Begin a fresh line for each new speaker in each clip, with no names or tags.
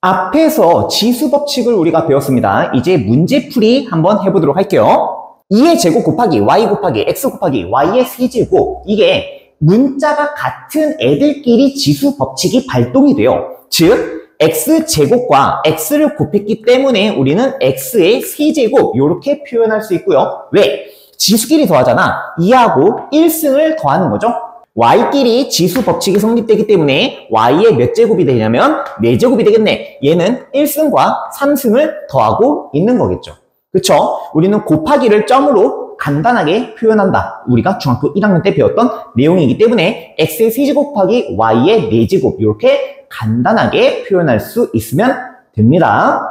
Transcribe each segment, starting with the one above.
앞에서 지수 법칙을 우리가 배웠습니다. 이제 문제풀이 한번 해보도록 할게요. 2의 제곱 곱하기 y 곱하기 x 곱하기 y의 세제곱, 이게 문자가 같은 애들끼리 지수 법칙이 발동이 돼요. 즉 x제곱과 x를 곱했기 때문에 우리는 x의 세제곱 이렇게 표현할 수 있고요. 왜? 지수끼리 더하잖아. 2하고 1승을 더하는 거죠. y끼리 지수 법칙이 성립되기 때문에 y의 몇 제곱이 되냐면 4제곱이 되겠네. 얘는 1승과 3승을 더하고 있는 거겠죠. 그쵸? 우리는 곱하기를 점으로 간단하게 표현한다. 우리가 중학교 1학년 때 배웠던 내용이기 때문에 x의 세제곱 곱하기 y의 4제곱 이렇게 간단하게 표현할 수 있으면 됩니다.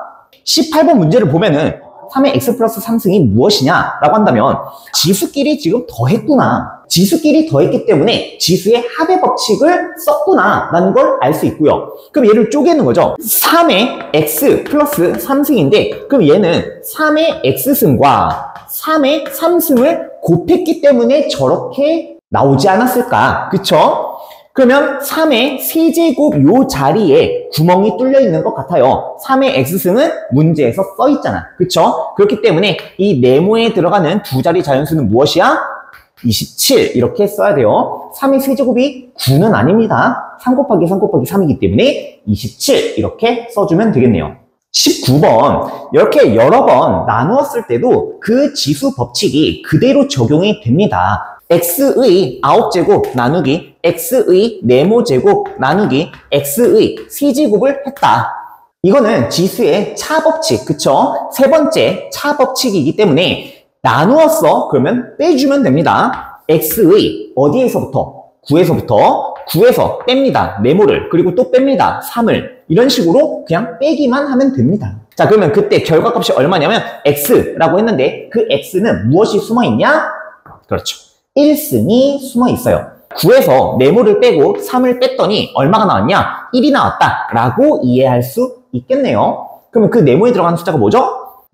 18번 문제를 보면은 3의 x 플러스 3승이 무엇이냐 라고 한다면 지수끼리 지금 더했구나. 지수끼리 더했기 때문에 지수의 합의 법칙을 썼구나 라는 걸 알 수 있고요. 그럼 얘를 쪼개는 거죠. 3의 x 플러스 3승인데 그럼 얘는 3의 x승과 3의 3승을 곱했기 때문에 저렇게 나오지 않았을까? 그쵸? 그러면 3의 세제곱 요 자리에 구멍이 뚫려 있는 것 같아요. 3의 x승은 문제에서 써 있잖아. 그쵸? 그렇기 때문에 이 네모에 들어가는 두 자리 자연수는 무엇이야? 27 이렇게 써야 돼요. 3의 세제곱이 9는 아닙니다. 3 곱하기 3 곱하기 3이기 때문에 27 이렇게 써주면 되겠네요. 19번 이렇게 여러 번 나누었을 때도 그 지수 법칙이 그대로 적용이 됩니다. x의 9제곱 나누기 x의 네모제곱 나누기 x의 세제곱을 했다. 이거는 지수의 차법칙, 그쵸? 세 번째 차법칙이기 때문에 나누었어. 그러면 빼주면 됩니다. x의 어디에서부터? 9에서부터 9에서 뺍니다. 네모를. 그리고 또 뺍니다. 3을. 이런 식으로 그냥 빼기만 하면 됩니다. 자, 그러면 그때 결과값이 얼마냐면 x라고 했는데 그 x는 무엇이 숨어있냐? 그렇죠. 1승이 숨어 있어요. 9에서 네모를 빼고 3을 뺐더니 얼마가 나왔냐? 1이 나왔다 라고 이해할 수 있겠네요. 그러면 그 네모에 들어가는 숫자가 뭐죠?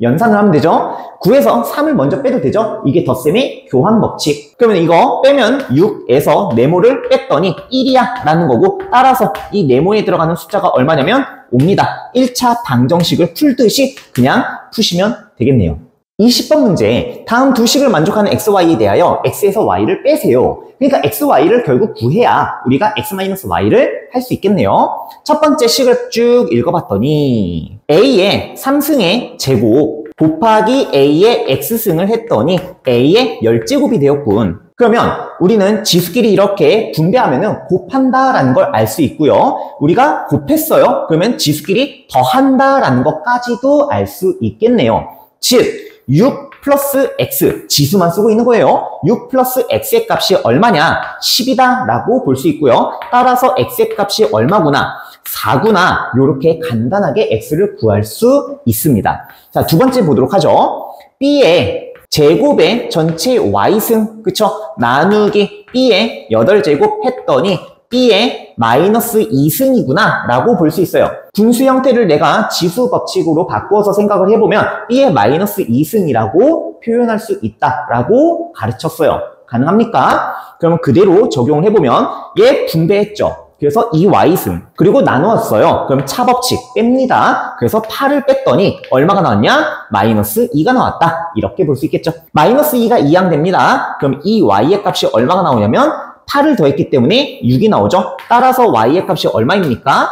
연산을 하면 되죠. 9에서 3을 먼저 빼도 되죠. 이게 덧셈의 교환 법칙. 그러면 이거 빼면 6에서 네모를 뺐더니 1이야 라는 거고, 따라서 이 네모에 들어가는 숫자가 얼마냐면 5입니다. 1차 방정식을 풀듯이 그냥 푸시면 되겠네요. 20번 문제, 다음 두 식을 만족하는 xy에 대하여 x에서 y를 빼세요. 그러니까 xy를 결국 구해야 우리가 x-y를 할 수 있겠네요. 첫 번째 식을 쭉 읽어봤더니 a의 3승의 제곱 곱하기 a의 x승을 했더니 a의 10제곱이 되었군. 그러면 우리는 지수끼리 이렇게 분배하면 곱한다라는 걸 알 수 있고요. 우리가 곱했어요. 그러면 지수끼리 더한다라는 것까지도 알 수 있겠네요. 즉 6 플러스 x, 지수만 쓰고 있는 거예요. 6 플러스 x의 값이 얼마냐? 10이다 라고 볼 수 있고요. 따라서 x의 값이 얼마구나? 4구나. 이렇게 간단하게 x를 구할 수 있습니다. 자, 두 번째 보도록 하죠. b의 제곱의 전체 y승, 그쵸? 나누기 b의 8제곱 했더니 b의 마이너스 2승이구나 라고 볼 수 있어요. 분수 형태를 내가 지수 법칙으로 바꾸어서 생각을 해보면 b의 마이너스 2승이라고 표현할 수 있다 라고 가르쳤어요. 가능합니까? 그러면 그대로 적용을 해보면 얘 분배했죠. 그래서 2y승 그리고 나누었어요. 그럼 차법칙 뺍니다. 그래서 8을 뺐더니 얼마가 나왔냐? 마이너스 2가 나왔다. 이렇게 볼 수 있겠죠. 마이너스 2가 이항됩니다. 그럼 이 y의 값이 얼마가 나오냐면 8을 더했기 때문에 6이 나오죠. 따라서 y의 값이 얼마입니까?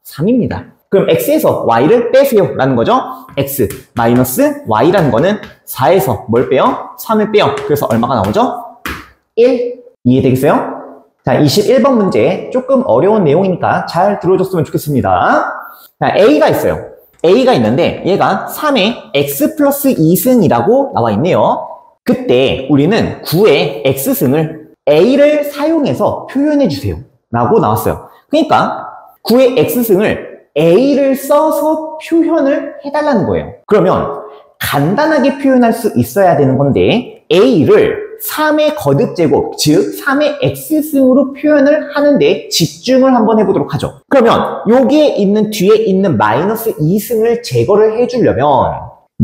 3입니다. 그럼 x에서 y를 빼세요 라는 거죠. x 마이너스 y라는 거는 4에서 뭘 빼요? 3을 빼요. 그래서 얼마가 나오죠? 1. 이해되겠어요? 자, 21번 문제 조금 어려운 내용이니까 잘 들어줬으면 좋겠습니다. 자, a가 있어요. a가 있는데 얘가 3의 x 플러스 2승이라고 나와 있네요. 그때 우리는 9의 x승을 a를 사용해서 표현해 주세요 라고 나왔어요. 그러니까 9의 x승을 a를 써서 표현을 해달라는 거예요. 그러면 간단하게 표현할 수 있어야 되는 건데 a를 3의 거듭제곱, 즉 3의 x승으로 표현을 하는데 집중을 한번 해보도록 하죠. 그러면 여기에 있는 뒤에 있는 마이너스 2승을 제거를 해주려면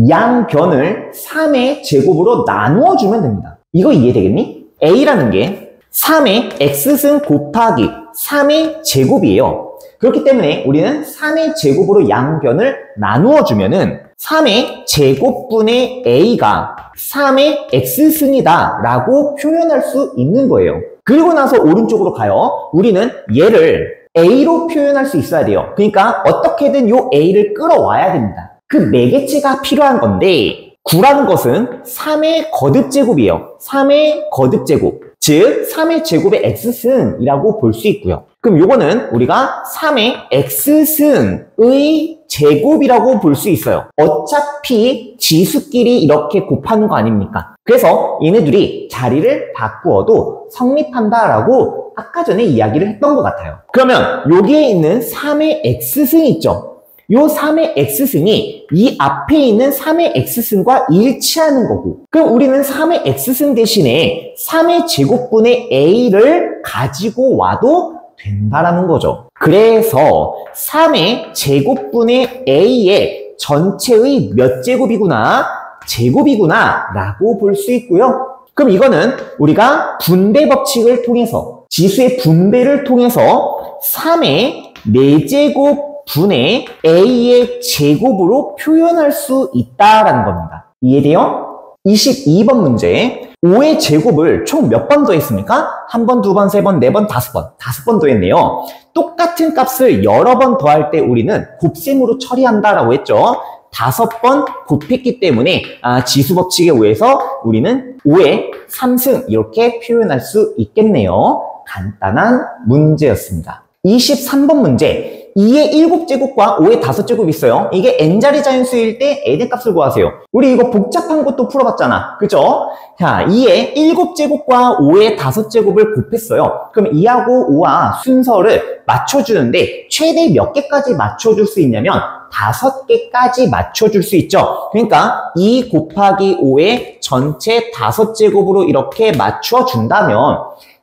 양변을 3의 제곱으로 나누어주면 됩니다. 이거 이해되겠니? a라는 게 3의 x승 곱하기 3의 제곱이에요. 그렇기 때문에 우리는 3의 제곱으로 양변을 나누어 주면은 3의 제곱분의 a가 3의 x승이다 라고 표현할 수 있는 거예요. 그리고 나서 오른쪽으로 가요. 우리는 얘를 a로 표현할 수 있어야 돼요. 그러니까 어떻게든 요 a를 끌어와야 됩니다. 그 매개체가 필요한 건데 9라는 것은 3의 거듭제곱이에요. 3의 거듭제곱. 즉 3의 제곱의 x승이라고 볼 수 있고요. 그럼 요거는 우리가 3의 x승의 제곱이라고 볼 수 있어요. 어차피 지수끼리 이렇게 곱하는 거 아닙니까? 그래서 얘네들이 자리를 바꾸어도 성립한다라고 아까 전에 이야기를 했던 것 같아요. 그러면 여기에 있는 3의 x승이 있죠. 요 3의 x승이 이 앞에 있는 3의 x승과 일치하는 거고, 그럼 우리는 3의 x승 대신에 3의 제곱분의 a를 가지고 와도 된다라는 거죠. 그래서 3의 제곱분의 a의 전체의 몇 제곱이구나? 제곱이구나 라고 볼 수 있고요. 그럼 이거는 우리가 분배 법칙을 통해서, 지수의 분배를 통해서 3의 4제곱 분의 a의 제곱으로 표현할 수 있다라는 겁니다. 이해돼요? 22번 문제. 5의 제곱을 총 몇 번 더했습니까? 1번, 2번, 3번, 4번, 5번. 5번 더했네요. 똑같은 값을 여러 번 더할 때 우리는 곱셈으로 처리한다라고 했죠. 5번 곱했기 때문에 지수 법칙에 의해서 우리는 5의 3승 이렇게 표현할 수 있겠네요. 간단한 문제였습니다. 23번 문제. 2의 7제곱과 5의 5제곱이 있어요. 이게 n자리 자연수일 때 n의 값을 구하세요. 우리 이거 복잡한 것도 풀어봤잖아. 그죠? 자, 2의 7제곱과 5의 5제곱을 곱했어요. 그럼 2하고 5와 순서를 맞춰주는데 최대 몇 개까지 맞춰줄 수 있냐면 5개까지 맞춰줄 수 있죠. 그러니까 2 곱하기 5의 전체 5제곱으로 이렇게 맞춰준다면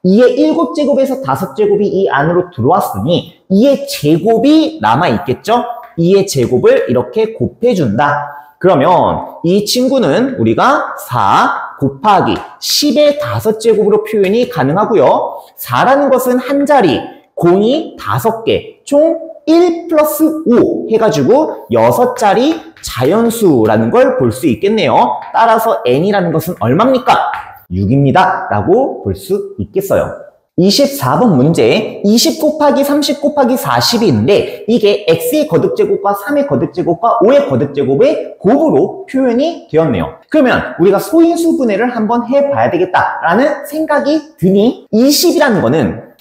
2의 7제곱에서 5제곱이 이 안으로 들어왔으니 2의 제곱이 남아있겠죠? 2의 제곱을 이렇게 곱해준다. 그러면 이 친구는 우리가 4 곱하기 10의 5제곱으로 표현이 가능하고요. 4라는 것은 한 자리, 공이 5개, 총 1 플러스 5 해가지고 6자리 자연수라는 걸 볼 수 있겠네요. 따라서 n이라는 것은 얼마입니까? 6입니다. 라고 볼 수 있겠어요. 24번 문제. 20 곱하기 30 곱하기 40이 있는데 이게 x의 거듭제곱과 3의 거듭제곱과 5의 거듭제곱의 곱으로 표현이 되었네요. 그러면 우리가 소인수 분해를 한번 해봐야 되겠다라는 생각이 드니 20이라는 거는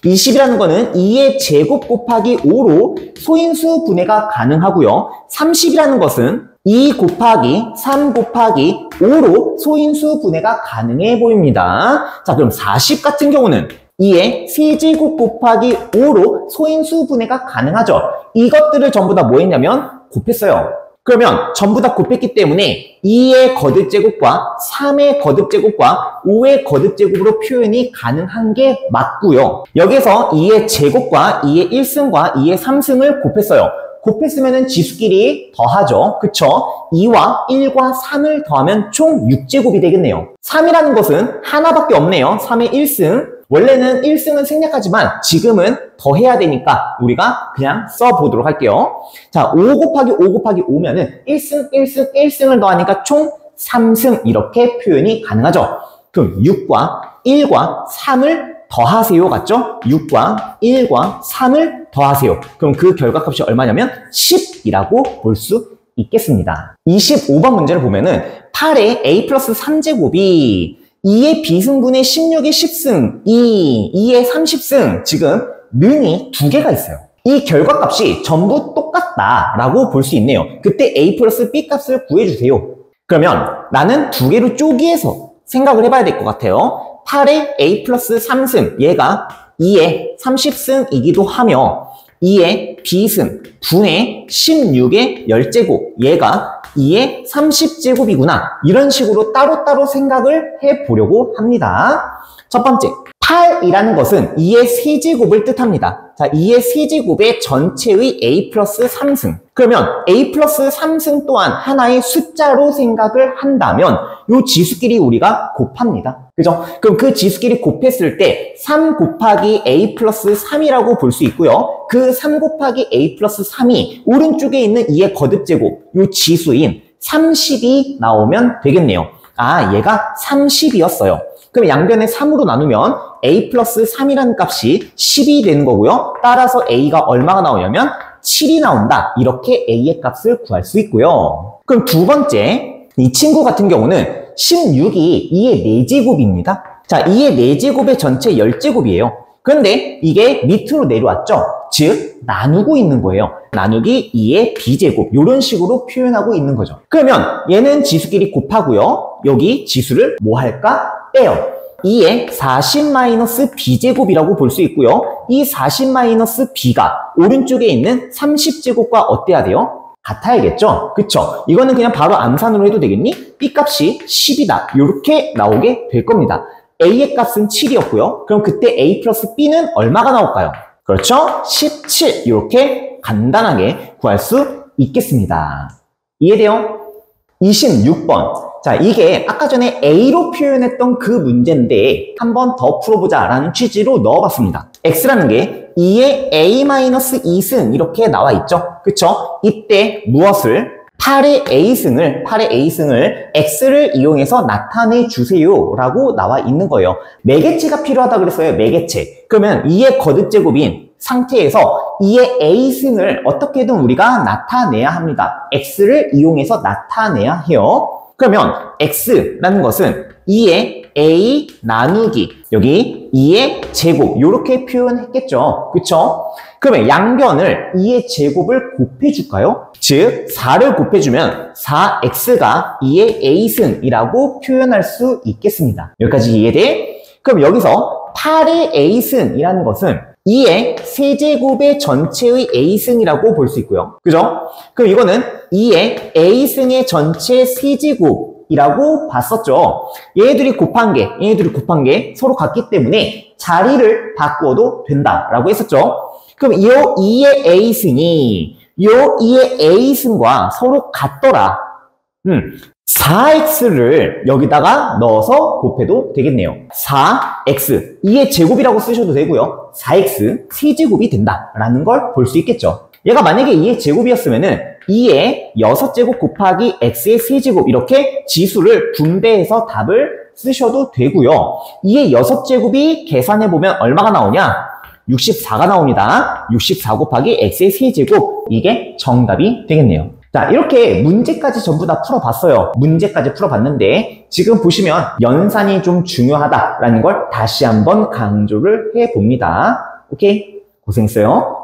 2의 제곱 곱하기 5로 소인수 분해가 가능하고요. 30이라는 것은 2 곱하기 3 곱하기 5로 소인수 분해가 가능해 보입니다. 자, 그럼 40 같은 경우는 2의 세제곱 곱하기 5로 소인수 분해가 가능하죠. 이것들을 전부 다 뭐 했냐면 곱했어요. 그러면 전부 다 곱했기 때문에 2의 거듭제곱과 3의 거듭제곱과 5의 거듭제곱으로 표현이 가능한 게 맞고요. 여기서 2의 제곱과 2의 1승과 2의 3승을 곱했어요. 곱했으면 지수끼리 더하죠. 그쵸? 2와 1과 3을 더하면 총 6제곱이 되겠네요. 3이라는 것은 하나밖에 없네요. 3의 1승. 원래는 1승은 생략하지만 지금은 더해야 되니까 우리가 그냥 써보도록 할게요. 자, 5 곱하기 5 곱하기 5면은 1승, 1승, 1승을 더하니까 총 3승 이렇게 표현이 가능하죠. 그럼 6과 1과 3을 더하세요. 같죠? 6과 1과 3을 더하세요. 그럼 그 결과값이 얼마냐면 10이라고 볼 수 있겠습니다. 25번 문제를 보면은 8의 a 플러스 3제곱이 2의 b승분의 16의 10승, 2의 30승, 지금 는이 2개가 있어요. 이 결과값이 전부 똑같다라고 볼 수 있네요. 그때 a 플러스 b 값을 구해주세요. 그러면 나는 2개로 쪼개서 생각을 해봐야 될 것 같아요. 8의 a 플러스 3승, 얘가 2의 30승이기도 하며 2의 b승, 분의 16의 10제곱, 얘가 2의 30제곱이구나. 이런 식으로 따로따로 생각을 해보려고 합니다. 첫 번째, 8이라는 것은 2의 세제곱을 뜻합니다. 자, 2의 세제곱의 전체의 a 플러스 3승. 그러면 a 플러스 3승 또한 하나의 숫자로 생각을 한다면 이 지수끼리 우리가 곱합니다. 그죠? 그럼 그 지수끼리 곱했을 때 3 곱하기 a 플러스 3이라고 볼 수 있고요. 그 3 곱하기 a 플러스 3이 오른쪽에 있는 2의 거듭제곱, 이 지수인 30이 나오면 되겠네요. 아, 얘가 30이었어요. 그럼 양변에 3으로 나누면 a 플러스 3이라는 값이 10이 되는 거고요. 따라서 a가 얼마가 나오냐면 7이 나온다. 이렇게 a의 값을 구할 수 있고요. 그럼 두 번째, 이 친구 같은 경우는 16이 2의 4제곱입니다. 자, 2의 4제곱의 전체 10제곱이에요. 그런데 이게 밑으로 내려왔죠? 즉, 나누고 있는 거예요. 나누기 2의 b제곱. 이런 식으로 표현하고 있는 거죠. 그러면 얘는 지수끼리 곱하고요. 여기 지수를 뭐 할까? 빼요. 2의 40-b제곱이라고 볼 수 있고요. 이 40-b가 오른쪽에 있는 30제곱과 어때야 돼요? 같아야겠죠? 그쵸? 이거는 그냥 바로 암산으로 해도 되겠니? b 값이 10이다. 이렇게 나오게 될 겁니다. a의 값은 7이었고요. 그럼 그때 a 플러스 b는 얼마가 나올까요? 그렇죠? 17. 이렇게 간단하게 구할 수 있겠습니다. 이해돼요? 26번. 자, 이게 아까 전에 a로 표현했던 그 문제인데 한 번 더 풀어보자 라는 취지로 넣어봤습니다. x라는 게 2의 a-2승 이렇게 나와 있죠? 그쵸? 이때 무엇을? 8의 a승을 x를 이용해서 나타내 주세요 라고 나와 있는 거예요. 매개체가 필요하다 그랬어요. 매개체. 그러면 2의 거듭제곱인 상태에서 2의 a승을 어떻게든 우리가 나타내야 합니다. x를 이용해서 나타내야 해요. 그러면 x라는 것은 2의 a 나누기 여기 2의 제곱 이렇게 표현했겠죠. 그쵸? 그러면 양변을 2의 제곱을 곱해줄까요? 즉 4를 곱해주면 4x가 2의 a승이라고 표현할 수 있겠습니다. 여기까지 이해돼? 그럼 여기서 8의 a승이라는 것은 2의 세제곱의 전체의 a승이라고 볼 수 있고요. 그죠? 그럼 이거는 2의 a승의 전체 세제곱이라고 봤었죠. 얘네들이 곱한 게 서로 같기 때문에 자리를 바꾸어도 된다라고 했었죠. 그럼 이 2의 a승이 이 2의 a승과 서로 같더라. 4x를 여기다가 넣어서 곱해도 되겠네요. 4x, 2의 제곱이라고 쓰셔도 되고요. 4x, 세제곱이 된다라는 걸 볼 수 있겠죠. 얘가 만약에 2의 제곱이었으면은 2의 6제곱 곱하기 x의 세제곱 이렇게 지수를 분배해서 답을 쓰셔도 되고요. 2의 6제곱이 계산해보면 얼마가 나오냐? 64가 나옵니다. 64 곱하기 x의 세제곱 이게 정답이 되겠네요. 자, 이렇게 문제까지 전부 다 풀어봤어요. 문제까지 풀어봤는데 지금 보시면 연산이 좀 중요하다라는 걸 다시 한번 강조를 해봅니다. 오케이? 고생했어요.